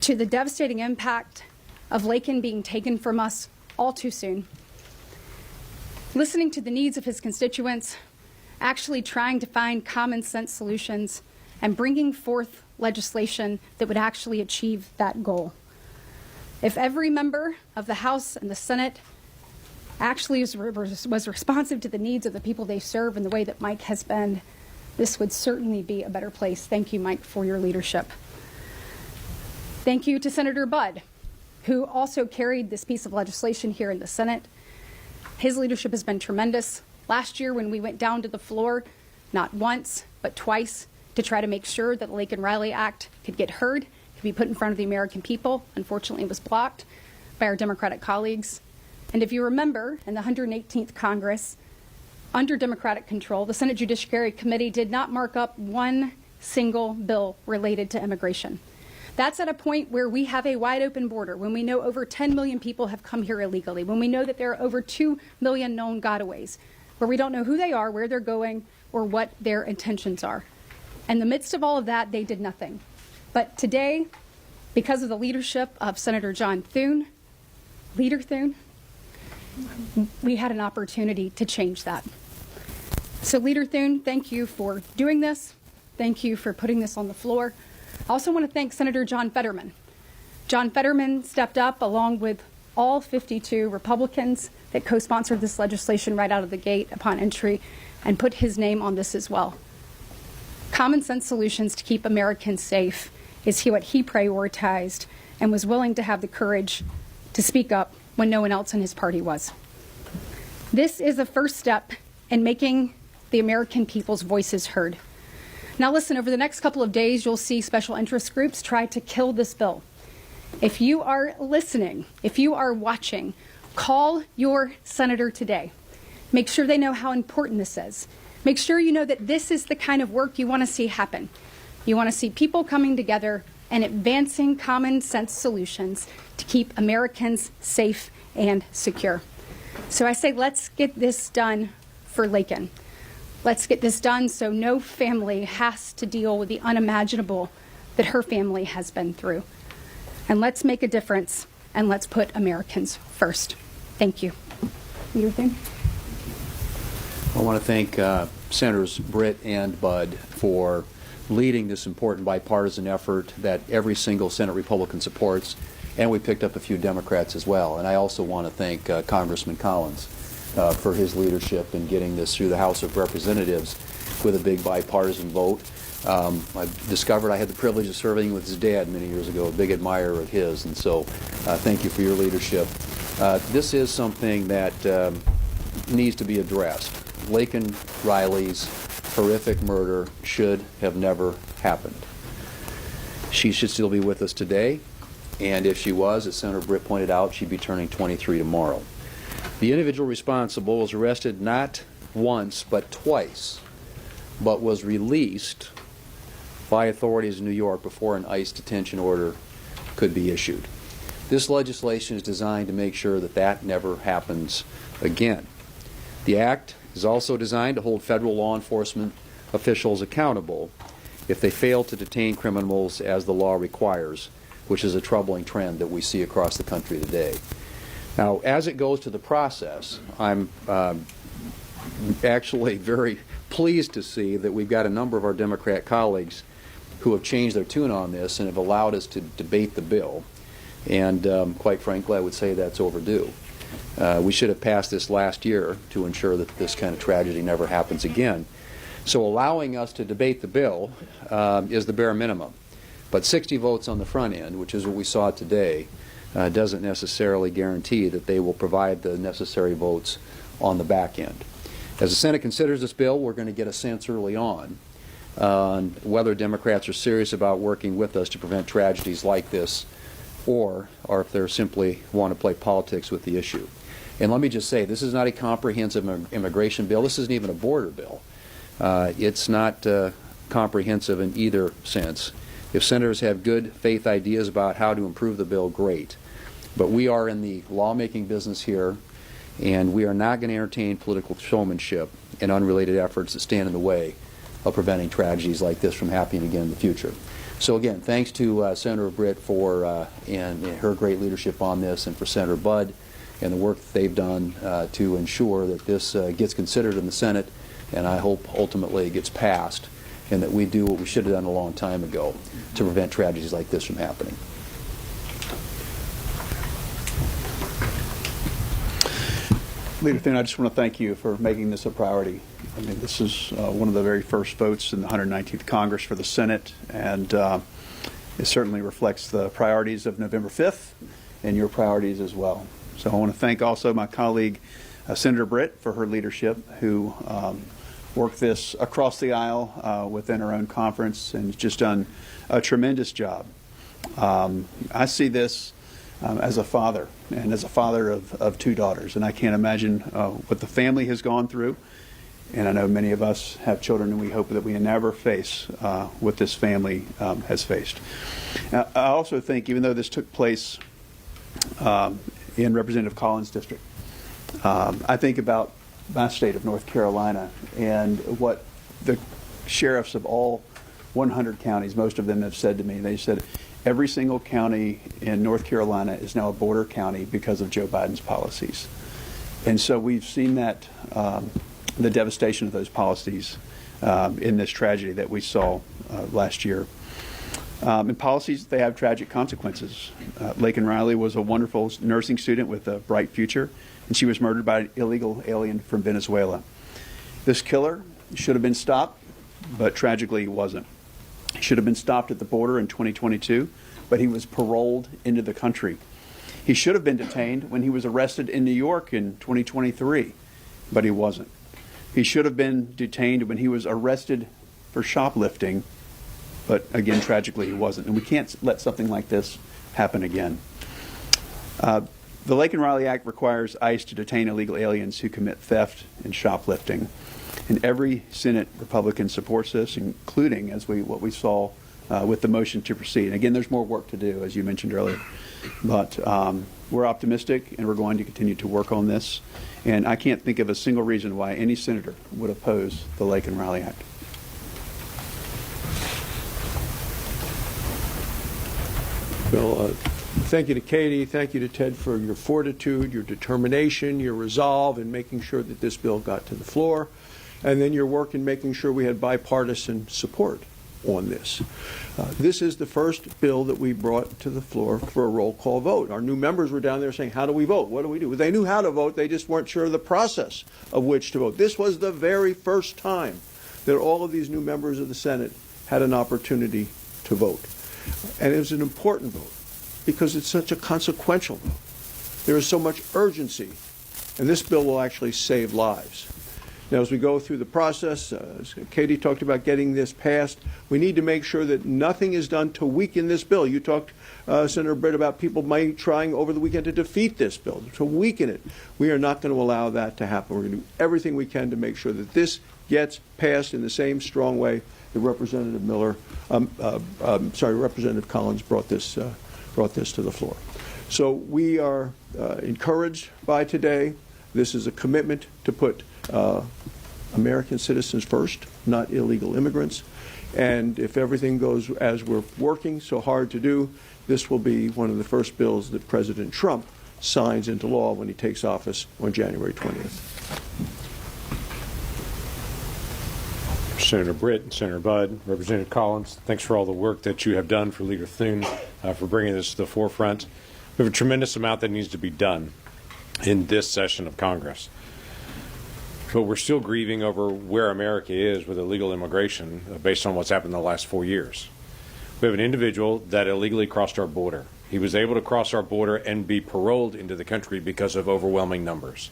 to the devastating impact of Laken being taken from us all too soon, listening to the needs of his constituents, actually trying to find common sense solutions, and bringing forth legislation that would actually achieve that goal. If every member of the House and the Senate actually was responsive to the needs of the people they serve in the way that Mike has been, this would certainly be a better place. Thank you, Mike, for your leadership. Thank you to Senator Budd, who also carried this piece of legislation here in the Senate. His leadership has been tremendous. Last year, when we went down to the floor, not once, but twice, to try to make sure that the Laken-Riley Act could get heard, could be put in front of the American people, unfortunately it was blocked by our Democratic colleagues. And if you remember, in the 118th Congress, under Democratic control, the Senate Judiciary Committee did not mark up one single bill related to immigration. That's at a point where we have a wide open border, when we know over 10 million people have come here illegally, when we know that there are over 2 million known gotaways, where we don't know who they are, where they're going, or what their intentions are. In the midst of all of that, they did nothing. But today, because of the leadership of Senator John Thune, Leader Thune, we had an opportunity to change that. So Leader Thune, thank you for doing this. Thank you for putting this on the floor. I also want to thank Senator John Fetterman. John Fetterman stepped up along with all 52 Republicans that co-sponsored this legislation right out of the gate upon entry and put his name on this as well. Common sense solutions to keep Americans safe is what he prioritized and was willing to have the courage to speak up when no one else in his party was. This is a first step in making the American people's voices heard. Now listen, over the next couple of days, you'll see special interest groups try to kill this bill. If you are listening, if you are watching, call your senator today. Make sure they know how important this is. Make sure you know that this is the kind of work you want to see happen. You want to see people coming together and advancing common sense solutions to keep Americans safe and secure. So I say, let's get this done for Laken. Let's get this done so no family has to deal with the unimaginable that her family has been through. And let's make a difference, and let's put Americans first. Thank you. Leader Thune. I want to thank Senators Britt and Budd for leading this important bipartisan effort that every single Senate Republican supports, and we picked up a few Democrats as well. And I also want to thank Congressman Collins for his leadership in getting this through the House of Representatives with a big bipartisan vote. I discovered I had the privilege of serving with his dad many years ago, a big admirer of his, and so thank you for your leadership. This is something that needs to be addressed. Laken Riley's horrific murder should have never happened. She should still be with us today, and if she was, as Senator Britt pointed out, she'd be turning 23 tomorrow. The individual responsible was arrested not once but twice, but was released by authorities in New York before an ICE detention order could be issued. This legislation is designed to make sure that that never happens again. The Act is also designed to hold federal law enforcement officials accountable if they fail to detain criminals as the law requires, which is a troubling trend that we see across the country today. Now, as it goes to the process, I'm actually very pleased to see that we've got a number of our Democrat colleagues who have changed their tune on this and have allowed us to debate the bill. And quite frankly, I would say that's overdue. We should have passed this last year to ensure that this kind of tragedy never happens again. So allowing us to debate the bill is the bare minimum. But 60 votes on the front end, which is what we saw today, doesn't necessarily guarantee that they will provide the necessary votes on the back end. As the Senate considers this bill, we're going to get a sense early on whether Democrats are serious about working with us to prevent tragedies like this, or if they simply want to play politics with the issue. And let me just say, this is not a comprehensive immigration bill. This isn't even a border bill. It's not comprehensive in either sense. If senators have good faith ideas about how to improve the bill, great. But we are in the lawmaking business here, and we are not going to entertain political showmanship and unrelated efforts that stand in the way of preventing tragedies like this from happening again in the future. So again, thanks to Senator Britt for and her great leadership on this, and for Senator Budd and the work that they've done to ensure that this gets considered in the Senate, and I hope ultimately it gets passed, and that we do what we should have done a long time ago to prevent tragedies like this from happening. Leader Thune, I just want to thank you for making this a priority. I mean, this is one of the very first votes in the 119th Congress for the Senate, and it certainly reflects the priorities of November 5th and your priorities as well. So I want to thank also my colleague, Senator Britt, for her leadership, who worked this across the aisle within her own conference and has just done a tremendous job. I see this as a father, and as a father of two daughters, and I can't imagine what the family has gone through. And I know many of us have children, and we hope that we never face what this family has faced. Now, I also think, even though this took place in Representative Collins' district, I think about my state of North Carolina and what the sheriffs of all 100 counties, most of them have said to me. They said, every single county in North Carolina is now a border county because of Joe Biden's policies. And so we've seen that, the devastation of those policies in this tragedy that we saw last year. And policies, they have tragic consequences. Laken Riley was a wonderful nursing student with a bright future, and she was murdered by an illegal alien from Venezuela. This killer should have been stopped, but tragically he wasn't. He should have been stopped at the border in 2022, but he was paroled into the country. He should have been detained when he was arrested in New York in 2023, but he wasn't. He should have been detained when he was arrested for shoplifting, but again, tragically, he wasn't. And we can't let something like this happen again. The Laken Riley Act requires ICE to detain illegal aliens who commit theft and shoplifting. And every Senate Republican supports this, including what we saw with the motion to proceed. And again, there's more work to do, as you mentioned earlier. But we're optimistic, and we're going to continue to work on this. And I can't think of a single reason why any senator would oppose the Laken Riley Act. Well, thank you to Katie, thank you to Ted for your fortitude, your determination, your resolve in making sure that this bill got to the floor, and then your work in making sure we had bipartisan support on this. This is the first bill that we brought to the floor for a roll call vote. Our new members were down there saying, how do we vote? What do we do? They knew how to vote, they just weren't sure of the process of which to vote. This was the very first time that all of these new members of the Senate had an opportunity to vote. And it was an important vote because it's such a consequential vote. There is so much urgency, and this bill will actually save lives. Now, as we go through the process, as Katie talked about getting this passed, we need to make sure that nothing is done to weaken this bill. You talked, Senator Britt, about people might trying over the weekend to defeat this bill, to weaken it. We are not going to allow that to happen. We're going to do everything we can to make sure that this gets passed in the same strong way that Representative Representative Collins brought this to the floor. So we are encouraged by today. This is a commitment to put American citizens first, not illegal immigrants. And if everything goes as we're working so hard to do, this will be one of the first bills that President Trump signs into law when he takes office on January 20th. Senator Britt and Senator Budd, Representative Collins, thanks for all the work that you have done for Leader Thune, for bringing this to the forefront. We have a tremendous amount that needs to be done in this session of Congress. But we're still grieving over where America is with illegal immigration based on what's happened in the last 4 years. We have an individual that illegally crossed our border. He was able to cross our border and be paroled into the country because of overwhelming numbers.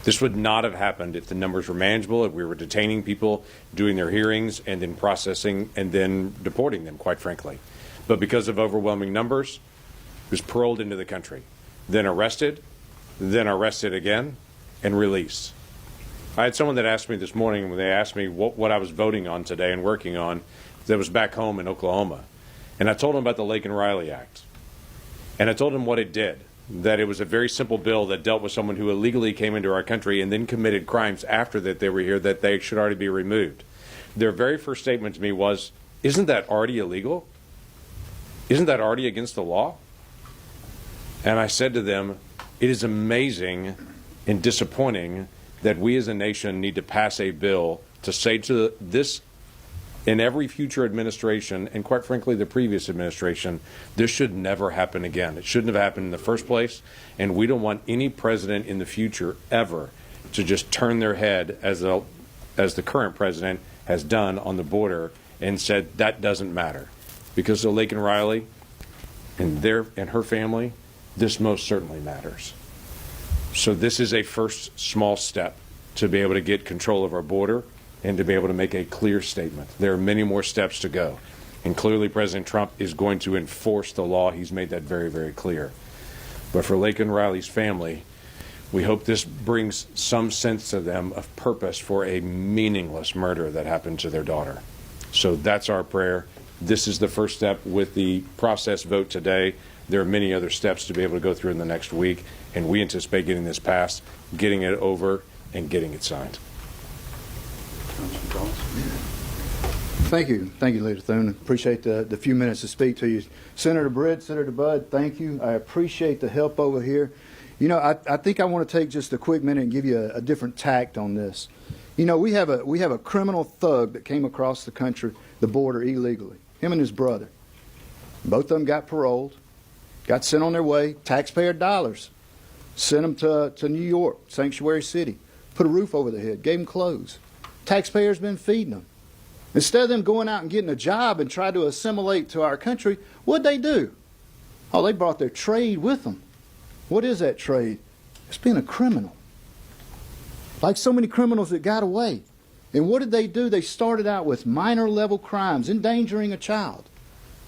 This would not have happened if the numbers were manageable, if we were detaining people, doing their hearings, and then processing and then deporting them, quite frankly. But because of overwhelming numbers, he was paroled into the country, then arrested again, and released. I had someone that asked me this morning when they asked me what I was voting on today and working on that was back home in Oklahoma. And I told them about the Laken Riley Act. And I told them what it did, that it was a very simple bill that dealt with someone who illegally came into our country and then committed crimes after that they were here that they should already be removed. Their very first statement to me was, isn't that already illegal? Isn't that already against the law? And I said to them, it is amazing and disappointing that we as a nation need to pass a bill to say to this and every future administration, and quite frankly the previous administration, this should never happen again. It shouldn't have happened in the first place, and we don't want any president in the future ever to just turn their head as the current president has done on the border and said that doesn't matter. Because of Laken Riley and her family, this most certainly matters. So this is a first small step to be able to get control of our border and to be able to make a clear statement. There are many more steps to go. And clearly President Trump is going to enforce the law. He's made that very, very clear. But for Laken Riley's family, we hope this brings some sense to them of purpose for a meaningless murder that happened to their daughter. So that's our prayer. This is the first step with the process vote today. There are many other steps to be able to go through in the next week, and we anticipate getting this passed, getting it over, and getting it signed. Thank you, Leader Thune. Appreciate the few minutes to speak to you. Senator Britt, Senator Budd, thank you. I appreciate the help over here. You know, I think I want to take just a quick minute and give you a different tact on this. You know, we have a criminal thug that came across the country, the border illegally. Him and his brother. Both of them got paroled, got sent on their way, taxpayer dollars. Sent them to New York, Sanctuary City, put a roof over their head, gave them clothes. Taxpayers been feeding them. Instead of them going out and getting a job and try to assimilate to our country, what'd they do? Oh, they brought their trade with them. What is that trade? It's being a criminal. Like so many criminals that got away. And what did they do? They started out with minor level crimes, endangering a child,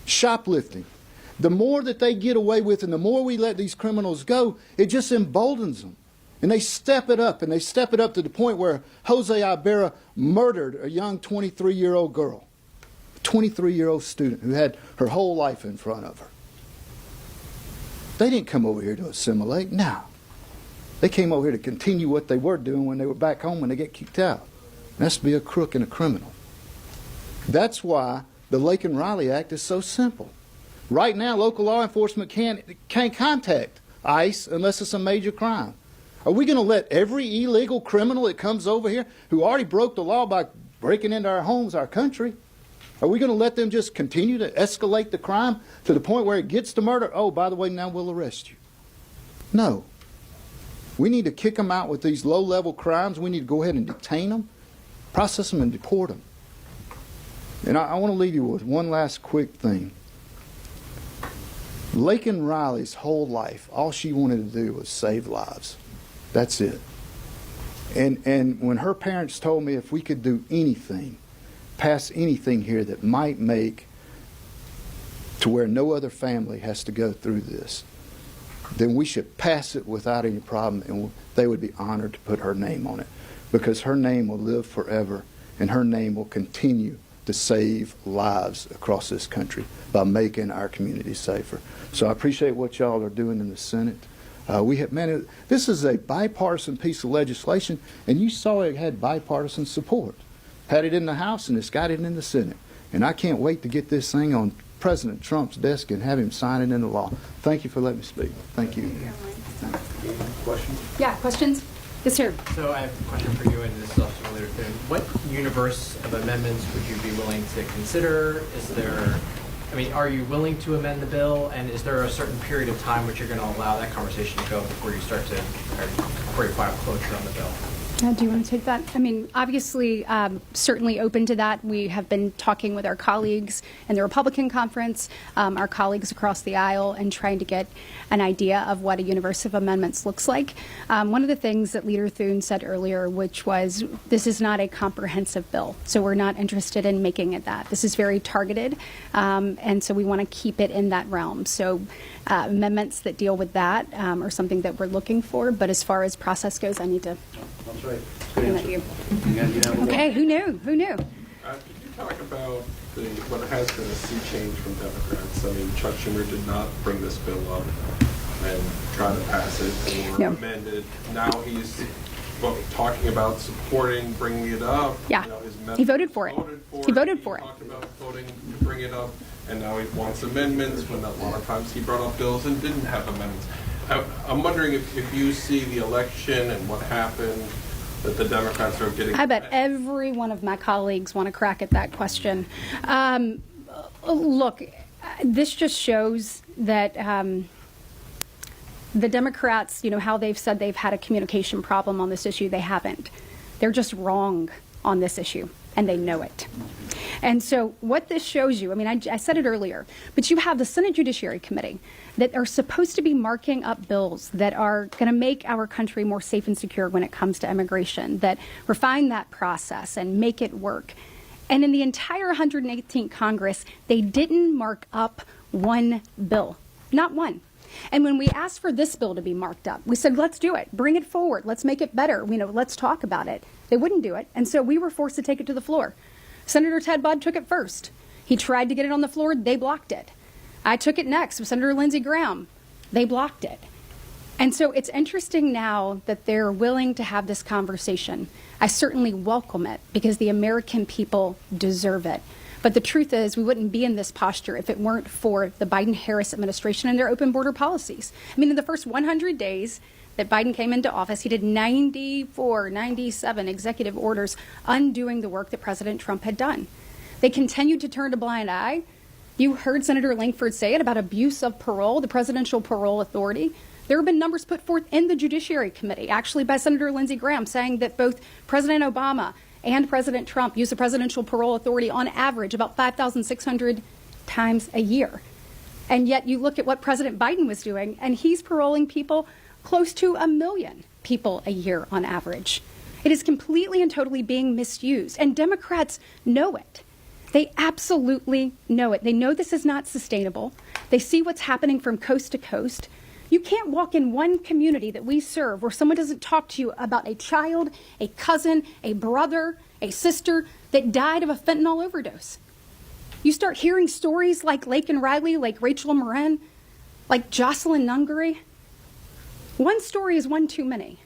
shoplifting. The more that they get away with and the more we let these criminals go, it just emboldens them. And they step it up, and they step it up to the point where Jose Ibarra murdered a young 23-year-old girl, a 23-year-old student who had her whole life in front of her. They didn't come over here to assimilate. No. They came over here to continue what they were doing when they were back home when they get kicked out. And that's to be a crook and a criminal. That's why the Laken Riley Act is so simple. Right now, local law enforcement can't contact ICE unless it's a major crime. Are we going to let every illegal criminal that comes over here, who already broke the law by breaking into our homes, our country, are we going to let them just continue to escalate the crime to the point where it gets to murder? Oh, by the way, now we'll arrest you. No. We need to kick them out with these low-level crimes. We need to go ahead and detain them, process them, and deport them. And I want to leave you with one last quick thing. Laken Riley's whole life, all she wanted to do was save lives. That's it. And when her parents told me if we could do anything, pass anything here that might make to where no other family has to go through this, then we should pass it without any problem, and they would be honored to put her name on it, because her name will live forever, and her name will continue to save lives across this country by making our community safer. So I appreciate what y'all are doing in the Senate. This is a bipartisan piece of legislation, and you saw it had bipartisan support. Had it in the House, and it's got it in the Senate. And I can't wait to get this thing on President Trump's desk and have him sign it into law. Thank you for letting me speak. Thank you. Questions? Yeah, questions? Yes, sir. So I have a question for you, and this is also related to what universe of amendments would you be willing to consider? Are you willing to amend the bill, and is there a certain period of time which you're going to allow that conversation to go before you file cloture on the bill? Do you want to take that? I mean, obviously, certainly open to that. We have been talking with our colleagues in the Republican conference, our colleagues across the aisle, and trying to get an idea of what a universe of amendments looks like. One of the things that Leader Thune said earlier, which was this is not a comprehensive bill, so we're not interested in making it that. This is very targeted, and so we want to keep it in that realm. So amendments that deal with that are something that we're looking for, but as far as process goes, I need to... That's right. hand that to you. Okay, who knew? Who knew? Could you talk about what has been a sea change from Democrats? I mean, Chuck Schumer did not bring this bill up and try to pass it or amend it. Now he's talking about supporting bringing it up. Yeah, his he voted for it. He voted for it. He talked about voting to bring it up, and now he wants amendments, when a lot of times he brought up bills and didn't have amendments. I'm wondering if you see the election and what happened, that the Democrats are getting... I bet every one of my colleagues want to crack at that question. Look, this just shows that the Democrats, how they've said they've had a communication problem on this issue. They haven't. They're just wrong on this issue, and they know it. And so what this shows you, I said it earlier, but you have the Senate Judiciary Committee that are supposed to be marking up bills that are going to make our country more safe and secure when it comes to immigration, that refine that process and make it work. And in the entire 118th Congress, they didn't mark up one bill, not one. And when we asked for this bill to be marked up, we said, let's do it. Bring it forward. Let's make it better. Let's talk about it. They wouldn't do it. And so we were forced to take it to the floor. Senator Ted Budd took it first. He tried to get it on the floor. They blocked it. I took it next with Senator Lindsey Graham. They blocked it. And so it's interesting now that they're willing to have this conversation. I certainly welcome it because the American people deserve it. But the truth is, we wouldn't be in this posture if it weren't for the Biden-Harris administration and their open border policies. In the first 100 days that Biden came into office, he did 97 executive orders undoing the work that President Trump had done. They continued to turn a blind eye. You heard Senator Langford say it about abuse of parole, the Presidential Parole Authority. There have been numbers put forth in the Judiciary Committee, actually by Senator Lindsey Graham, saying that both President Obama and President Trump use the Presidential Parole Authority on average about 5,600 times a year. And yet you look at what President Biden was doing, and he's paroling people close to 1 million people a year on average. It is completely and totally being misused, and Democrats know it. They absolutely know it. They know this is not sustainable. They see what's happening from coast to coast. You can't walk in one community that we serve where someone doesn't talk to you about a child, a cousin, a brother, a sister that died of a fentanyl overdose. You start hearing stories like Laken Riley, like Rachel Moran, like Jocelyn Nungary. One story is one too many,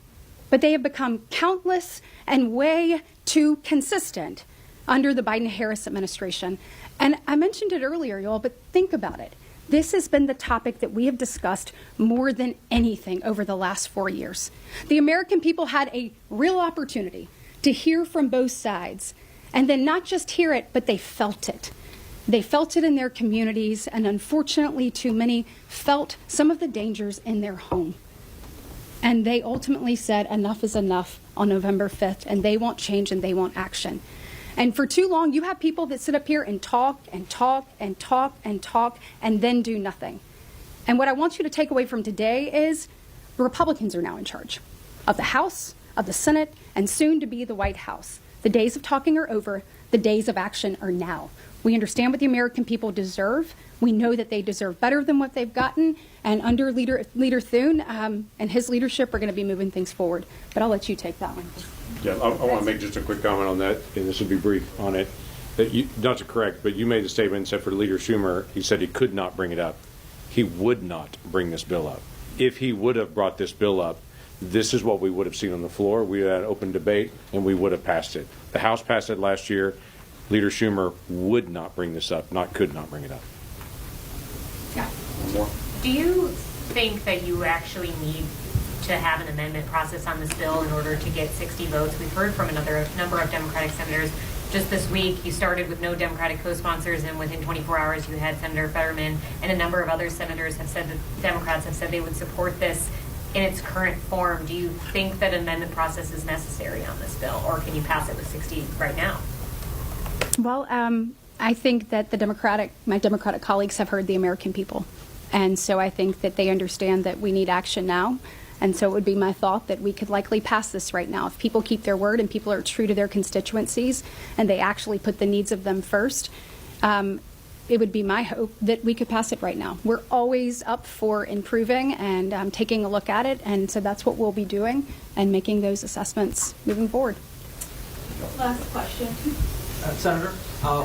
but they have become countless and way too consistent under the Biden-Harris administration. And I mentioned it earlier, y'all, but think about it. This has been the topic that we have discussed more than anything over the last 4 years. The American people had a real opportunity to hear from both sides, and then not just hear it, but they felt it. They felt it in their communities, and unfortunately, too many felt some of the dangers in their home. And they ultimately said enough is enough on November 5th, and they want change and they want action. And for too long, you have people that sit up here and talk and talk and talk and talk and then do nothing. And what I want you to take away from today is the Republicans are now in charge of the House, of the Senate, and soon to be the White House. The days of talking are over. The days of action are now. We understand what the American people deserve. We know that they deserve better than what they've gotten. And under Leader Thune and his leadership, we're going to be moving things forward. But I'll let you take that one. Yeah, I want to make just a quick comment on that, and this will be brief on it. That you, not to correct, but you made the statement and said for Leader Schumer, he said he could not bring it up. He would not bring this bill up. If he would have brought this bill up, this is what we would have seen on the floor. We had open debate, and we would have passed it. The House passed it last year. Leader Schumer would not bring this up, could not bring it up. Yeah. One more. Do you think that you actually need to have an amendment process on this bill in order to get 60 votes? We've heard from another number of Democratic senators just this week. You started with no Democratic co-sponsors, and within 24 hours you had Senator Fetterman and a number of other senators have said that Democrats have said they would support this in its current form. Do you think that an amendment process is necessary on this bill, or can you pass it with 60 right now? Well, I think that my Democratic colleagues have heard the American people. And so I think that they understand that we need action now. And so it would be my thought that we could likely pass this right now. If people keep their word and people are true to their constituencies and they actually put the needs of them first, it would be my hope that we could pass it right now. We're always up for improving and taking a look at it. And so that's what we'll be doing and making those assessments moving forward. Last question. Senator,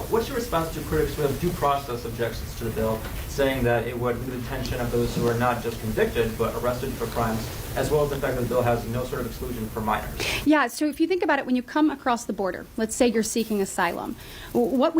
what's your response to critics who have due process objections to the bill, saying that it would the detention of those who are not just convicted but arrested for crimes, as well as the fact that the bill has no sort of exclusion for minors. Yeah, so if you think about it, when you come across the border, let's say you're seeking asylum, what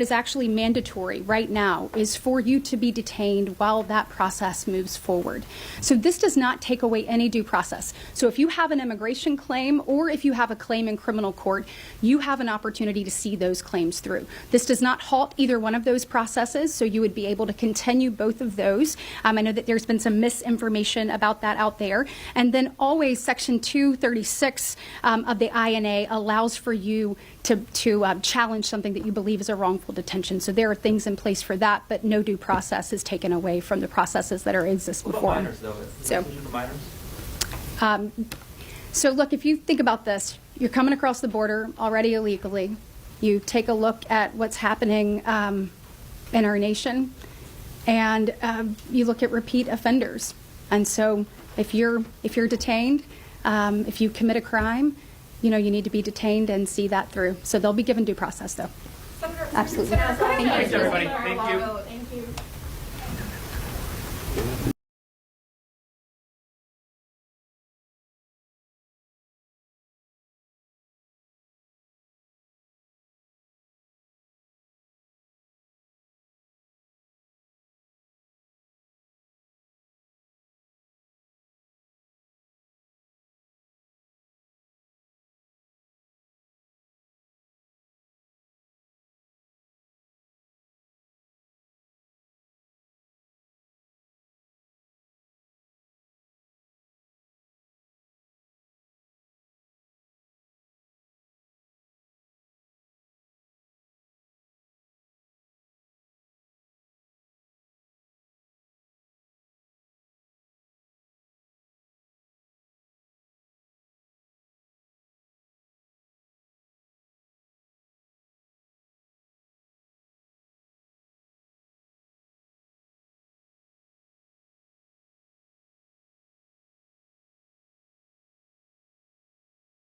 is actually mandatory right now is for you to be detained while that process moves forward. So this does not take away any due process. So if you have an immigration claim or if you have a claim in criminal court, you have an opportunity to see those claims through. This does not halt either one of those processes, so you would be able to continue both of those. I know that there's been some misinformation about that out there. And then always Section 236 of the INA allows for you to challenge something that you believe is a wrongful detention. So there are things in place for that, but no due process is taken away from the processes that exist What before. about minors, though? Is there exclusion for minors? So look, if you think about this, you're coming across the border already illegally. You take a look at what's happening in our nation, and you look at repeat offenders. And so if you're detained, if you commit a crime, you need to be detained and see that through. So they'll be given due process, though. Absolutely. Thank Thanks, everybody. Thank you.